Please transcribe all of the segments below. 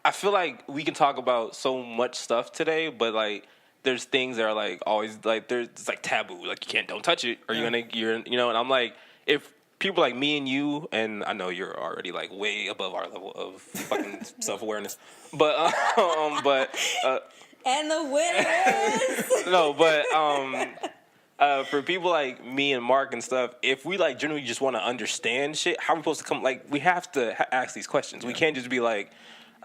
I feel like we can talk about so much stuff today, but like there's things that are like always like it's like taboo. Like don't touch it, or you're and I'm like, if people like me and you, and I know you're already like way above our level of fucking self awareness, but and the winner is no, but for people like me and Mark and stuff, if we like generally just want to understand shit, how are we supposed to come? Like we have to ask these questions. Yeah. We can't just be like,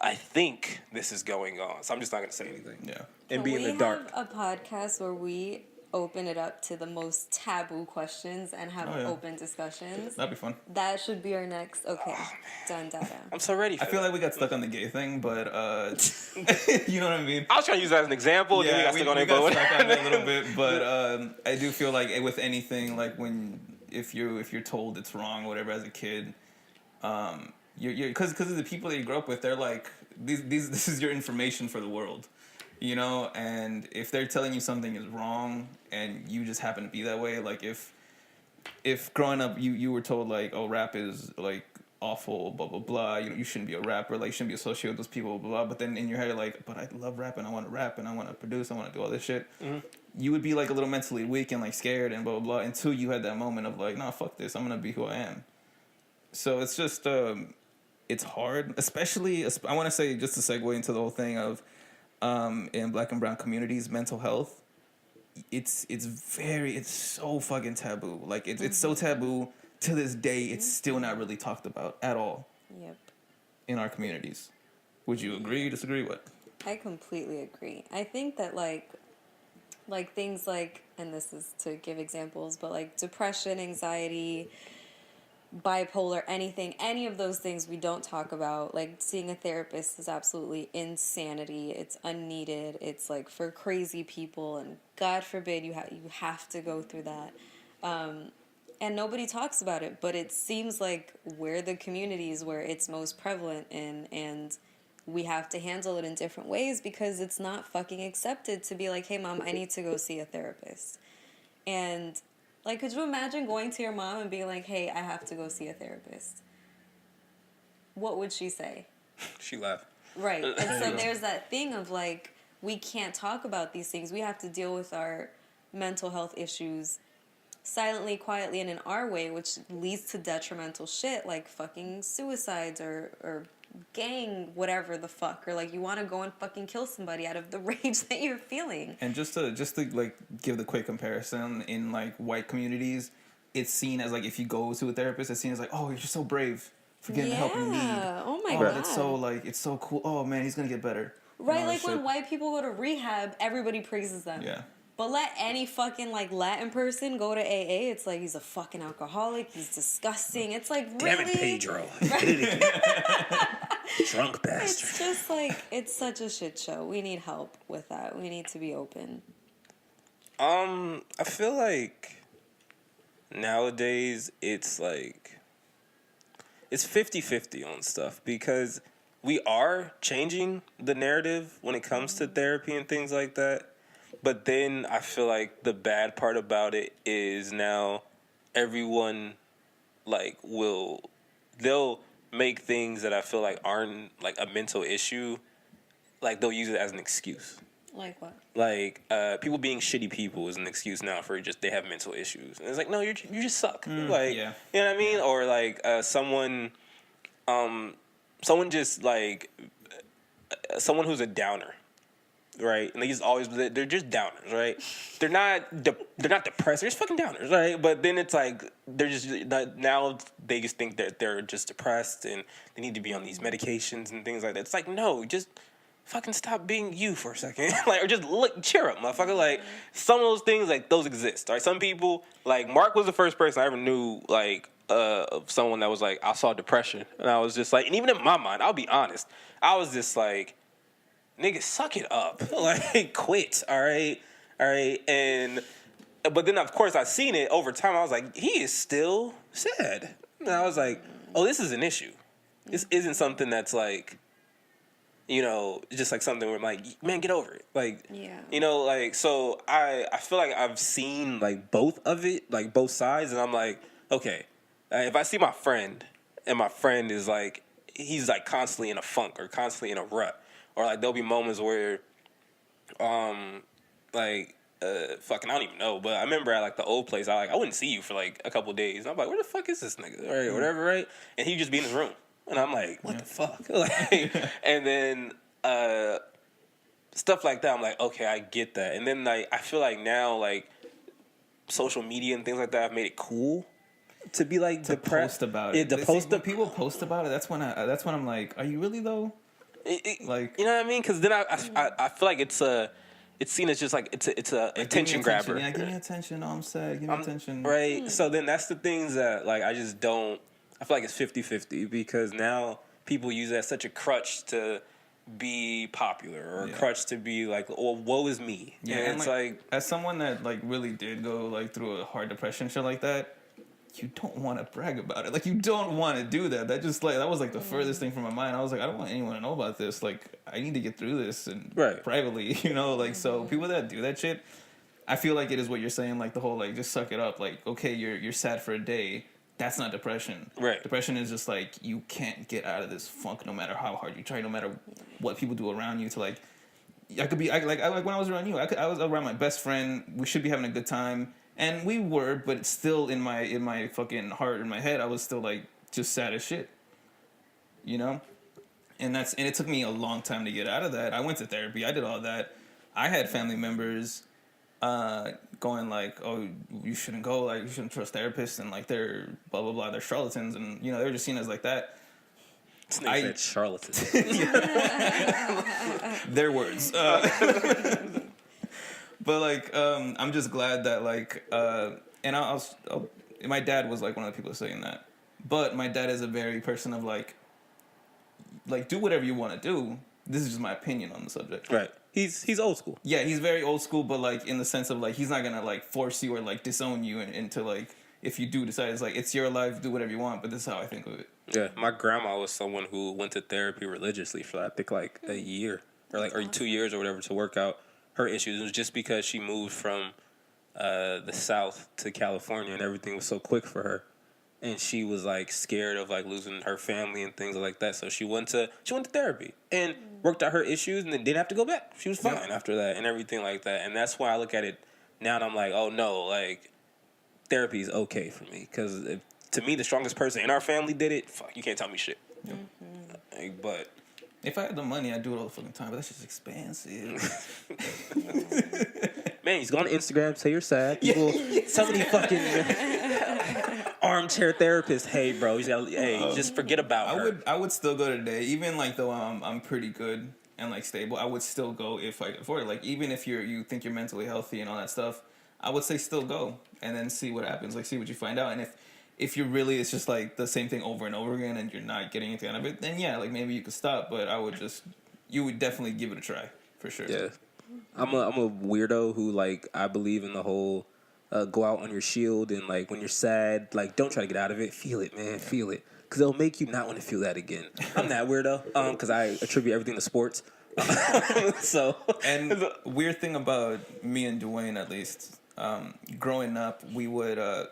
I think this is going on, so I'm just not going to say anything. Yeah, and be in the dark. We have a podcast where we open it up to the most taboo questions and have open discussions. That'd be fun. That should be our next. Okay, done. I'm so ready. I feel like we got stuck on the gay thing, but you know what I mean. I was trying to use that as an example. Yeah, then we got stuck on it a little bit, but I do feel like with anything, like if you're told it's wrong, whatever, as a kid, you're because of the people that you grew up with, they're like this is your information for the world. You know, and if they're telling you something is wrong and you just happen to be that way, like if growing up you were told like, oh, rap is like awful, blah blah blah, you shouldn't be a rapper, like you shouldn't be associated with those people, blah blah, but then in your head you're like, but I love rap and I want to rap and I want to produce, I want to do all this shit. Mm-hmm. You would be like a little mentally weak and like scared and blah blah blah until you had that moment of like, nah, fuck this, I'm gonna be who I am. So it's just it's hard, especially I want to say, just to segue into the whole thing of in Black and brown communities, mental health, it's so fucking taboo. Like it's so taboo to this day. It's still not really talked about at all. Yep. In our communities, would you agree? Disagree? What? I completely agree. I think that like things like, and this is to give examples, but like depression, anxiety, bipolar, any of those things we don't talk about. Like seeing a therapist is absolutely insanity. It's unneeded. It's like for crazy people, and God forbid you have to go through that. And nobody talks about it, but it seems like we're the communities where it's most prevalent in, and we have to handle it in different ways because it's not fucking accepted to be like, hey mom, I need to go see a therapist. And like, could you imagine going to your mom and being like, hey, I have to go see a therapist? What would she say? She laughed. Right. And so there's that thing of like, we can't talk about these things. We have to deal with our mental health issues silently, quietly, and in our way, which leads to detrimental shit like fucking suicides or gang whatever the fuck, or like you want to go and fucking kill somebody out of the rage that you're feeling. And just to like give the quick comparison, in like white communities, it's seen as like, if you go to a therapist, it's seen as like, oh, you're so brave for getting the help you need. Oh my god, it's so like, it's so cool. Oh man, he's gonna get better. Right, like when white people go to rehab, everybody praises them. Yeah. But let any fucking like Latin person go to AA, it's like he's a fucking alcoholic, he's disgusting. It's like, damn really? It, Pedro. Drunk bastard. It's just like, it's such a shit show. We need help with that. We need to be open. I feel like nowadays it's like it's 50-50 on stuff, because we are changing the narrative when it comes to therapy and things like that. But then I feel like the bad part about it is now everyone like they'll make things that I feel like aren't like a mental issue, like they'll use it as an excuse. Like what? Like people being shitty people is an excuse now for just they have mental issues. And it's like, no, you just suck. Like, yeah. You know what I mean? Or like someone just like someone who's a downer. Right, and they're just downers, right? They're not depressed. They're just fucking downers, right? But then it's like they're just now they just think that they're just depressed and they need to be on these medications and things like that. It's like, no, just fucking stop being you for a second, like, or just cheer up, motherfucker. Like some of those things, like those exist, right? Some people, like Mark was the first person I ever knew, like of someone that was like, I saw depression, and I was just like, and even in my mind, I'll be honest, I was just like, nigga, suck it up. Like, quit, all right? But then, of course, I seen it over time. I was like, he is still sad. And I was like, oh, this is an issue. This isn't something that's like, you know, just like something where I'm like, man, get over it. Like, yeah. You know, like, so I feel like I've seen, like, both of it, like, both sides. And I'm like, okay, if I see my friend, and my friend is like, he's like constantly in a funk or constantly in a rut, or like there'll be moments where, fucking I don't even know, but I remember at like the old place, I wouldn't see you for like a couple days. And I'm like, where the fuck is this nigga, right, whatever, right? And he'd just be in his room, and I'm like, what the fuck, like, and then stuff like that. I'm like, okay, I get that, and then like I feel like now like social media and things like that have made it cool to be like to post about it. Yeah, to post when people post about it. That's when I'm like, are you really though? Like, you know what I mean? Because then I feel like it's seen as just like it's a attention grabber. Yeah, give me attention. I'm sad. Give me attention. Right. So then that's the things that like I just don't. I feel like it's 50-50 because now people use that as such a crutch to be popular or a crutch to be like, well, woe is me. Yeah, and it's like as someone that like really did go like through a hard depression shit like that. You don't want to brag about it. Like, you don't want to do that. That just, like, that was, like, the furthest thing from my mind. I was like, I don't want anyone to know about this. Like, I need to get through this and privately, you know? Like, so people that do that shit, I feel like it is what you're saying, like, the whole, like, just suck it up. Like, okay, you're sad for a day. That's not depression. Right. Depression is just, like, you can't get out of this funk no matter how hard you try, no matter what people do around you to, like, when I was around you, I was around my best friend. We should be having a good time. And we were, but still in my fucking heart, in my head, I was still like just sad as shit, you know. And it took me a long time to get out of that. I went to therapy. I did all that. I had family members going like, "Oh, you shouldn't go. Like, you shouldn't trust therapists, and like they're blah blah blah. They're charlatans, and you know they're just seen as like that." I said charlatans. Their words. But like, I'm just glad that like, and my dad was like one of the people saying that. But my dad is a very person of like do whatever you want to do. This is just my opinion on the subject. Right. He's old school. Yeah, he's very old school, but like in the sense of like he's not gonna like force you or like disown you into like if you do decide it's like it's your life, do whatever you want. But this is how I think of it. Yeah, my grandma was someone who went to therapy religiously for I think like a year or 2 years or whatever to work out her issues. It was just because she moved from the South to California and everything was so quick for her, and she was like scared of like losing her family and things like that. So she went to therapy and worked out her issues, and then didn't have to go back. She was fine after that and everything like that. And that's why I look at it now and I'm like, oh no, like therapy is okay for me because to me the strongest person in our family did it. Fuck, you can't tell me shit. Like, but. If I had the money, I'd do it all the fucking time, but that's just expensive. Man, you go on Instagram, say you're sad. People, somebody fucking armchair therapist. Hey, bro, just forget about her. I would still go today, even like though I'm pretty good and like stable. I would still go if I could afford it. Like even if you think you're mentally healthy and all that stuff, I would say still go and then see what happens. Like see what you find out, and if you're really, it's just like the same thing over and over again and you're not getting anything out of it, then yeah, like maybe you could stop, but you would definitely give it a try, for sure. Yeah. I'm a weirdo who, like, I believe in the whole go out on your shield and, like, when you're sad, like, don't try to get out of it. Feel it, man. Feel it. Because it'll make you not want to feel that again. I'm that weirdo because I attribute everything to sports. So. And the weird thing about me and Dwayne, at least, growing up, we would...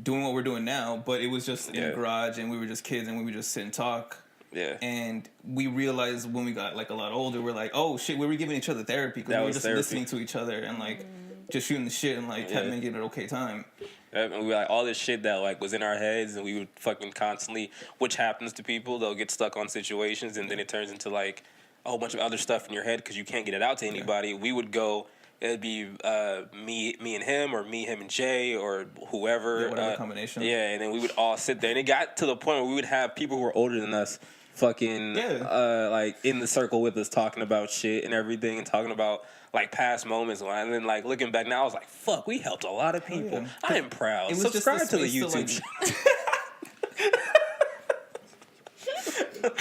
doing what we're doing now, but it was just in the garage and we were just kids and we would just sit and talk. Yeah. And we realized when we got like a lot older, we're like, oh shit, we were giving each other therapy because we were just listening to each other and like just shooting the shit and like having an okay time. And we were like all this shit that like was in our heads and we would fucking constantly, which happens to people, they'll get stuck on situations and then it turns into like a whole bunch of other stuff in your head because you can't get it out to anybody. We would go. It'd be me and him, or me, him and Jay, or whoever. Yeah, whatever combination. Yeah, and then we would all sit there, and it got to the point where we would have people who were older than us, fucking like in the circle with us, talking about shit and everything, and talking about like past moments. And then like looking back now, I was like, "Fuck, we helped a lot of people." Yeah. I am proud. Subscribe to the YouTube.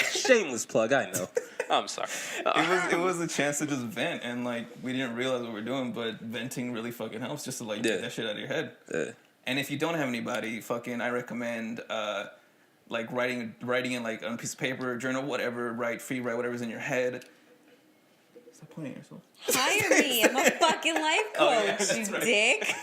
Shameless plug, I know. I'm sorry. It was a chance to just vent, and like we didn't realize what we're doing, but venting really fucking helps just to like get that shit out of your head. Yeah. And if you don't have anybody, fucking, I recommend like writing in like on a piece of paper, journal, whatever. Write whatever's in your head. Stop pointing at yourself. Hire me. I'm a fucking life coach, you dick.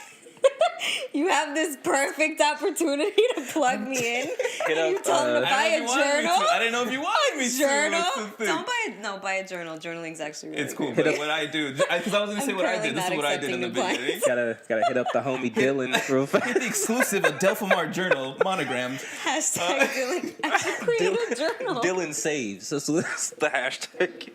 You have this perfect opportunity to plug me in. Hit And you up, told him to buy a journal. I didn't know if you wanted me to. Journal? That's the thing. Buy a journal. Journaling's actually really It's cool, great. but what I do, because I was gonna say what I did. This is what I did in the beginning. Gotta hit up the homie Dylan real fast. Get the exclusive Adelfa Marr journal monogrammed. Hashtag Dylan. I should create a journal. Dylan saves. That's the hashtag.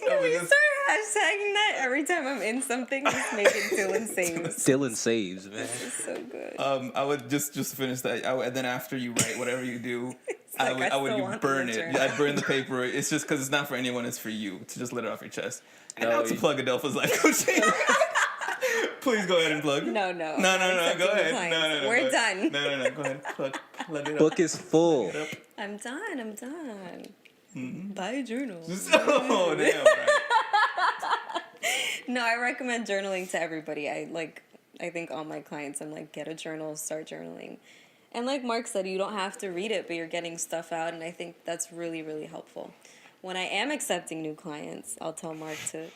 Can we start hashtagging that every time I'm in something? Just make it Dylan saves. Dylan saves, man. It's so good. I would just to finish that. And then after you write whatever you do, I like, would burn it. journal. I'd burn the paper. It's just because it's not for anyone. It's for you to just let it off your chest. And No, now to plug Adelpha's life coaching. Please go ahead and plug. No. No. I'm Go accepting ahead. clients. No. We're go ahead. done. No. Go ahead. Plug it up. Book is full. I'm done. Buy a journal. Oh damn! Right. No, I recommend journaling to everybody. I think all my clients, I'm like, get a journal, start journaling. And like Mark said, you don't have to read it, but you're getting stuff out, and I think that's really, really helpful. When I am accepting new clients, I'll tell Mark to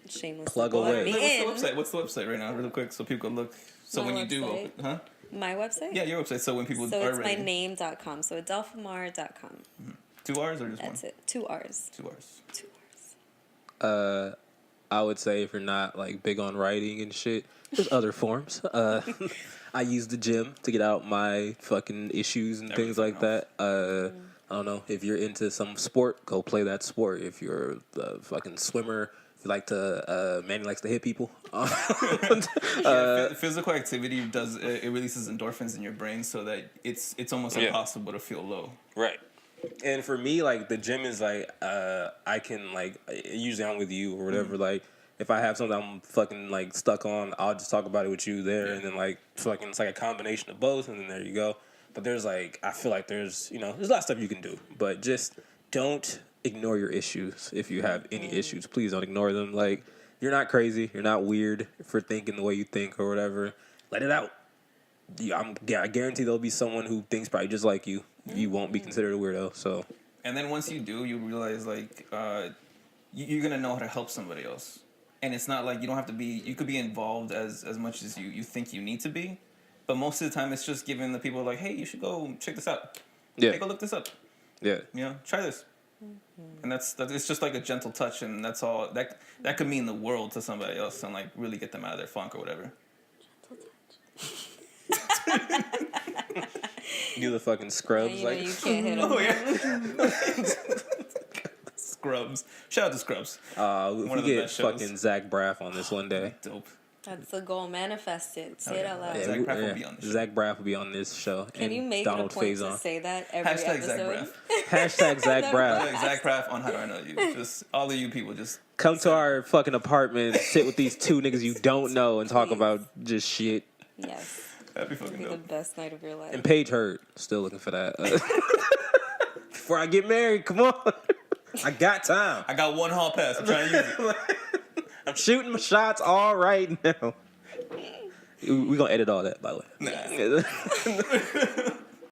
shamelessly Plug plug away. me in. What's the website right now, really quick, so people can look. So My when you do, website? huh? My website? Yeah, your website. So when people So are it's ready. my name.com. So adelfamar.com. 2 R's or just That's one? it. 2 R's. 2 R's. 2 R's. I would say if you're not like big on writing and shit, there's other forms. I use the gym to get out my fucking issues and things like that. I don't know, if you're into some sport, go play that sport. If you're a fucking swimmer, if you like to, Manny likes to hit people. Physical activity does it releases endorphins in your brain, so that it's almost impossible to feel low. Right. And for me, like, the gym is like, I can, like, usually I'm with you or whatever, like, if I have something I'm fucking, like, stuck on, I'll just talk about it with you there, and then, like, fucking, it's like a combination of both, and then there you go. But there's, like, I feel like there's a lot of stuff you can do, but just don't ignore your issues if you have any issues. Please don't ignore them. Like, you're not crazy, you're not weird for thinking the way you think or whatever. Let it out. I guarantee there'll be someone who thinks probably just like you. You won't be considered a weirdo. So, And then once you do, you realize like you're gonna know how to help somebody else, and it's not like you don't have to be. You could be involved as much as you think you need to be, but most of the time it's just giving the people like, hey, you should go check this out. yeah, Hey, go look this up. yeah. Try this. And that's it's just like a gentle touch, and that's all that could mean the world to somebody else, and like really get them out of their funk or whatever. Do the fucking scrubs, You know, like you can't hit them. Oh yeah. Scrubs. Shout out to Scrubs. if One we of the get best shows. fucking Zach Braff on this one day. Dope. That's the goal. Manifest it. Say it out loud. Yeah. Zach Braff will be on this show. Zach Braff will be on this show. Can and you make Donald it a point Faison. to say that every Hashtag Zach episode? Braff. Hashtag Zach Braff. Zach Braff on How Do I Know You. Just all of you people just Come to our fucking apartment, sit with these two niggas you don't know, and talk about just shit. Yes. that'd be It'll fucking be the dope. best night of your life. And Paige Hurd, still looking for that. Before I get married, come on. I got time. I got one hall pass. I'm trying to use it. I'm shooting my shots all right now. We gonna edit all that, by the way. Nah.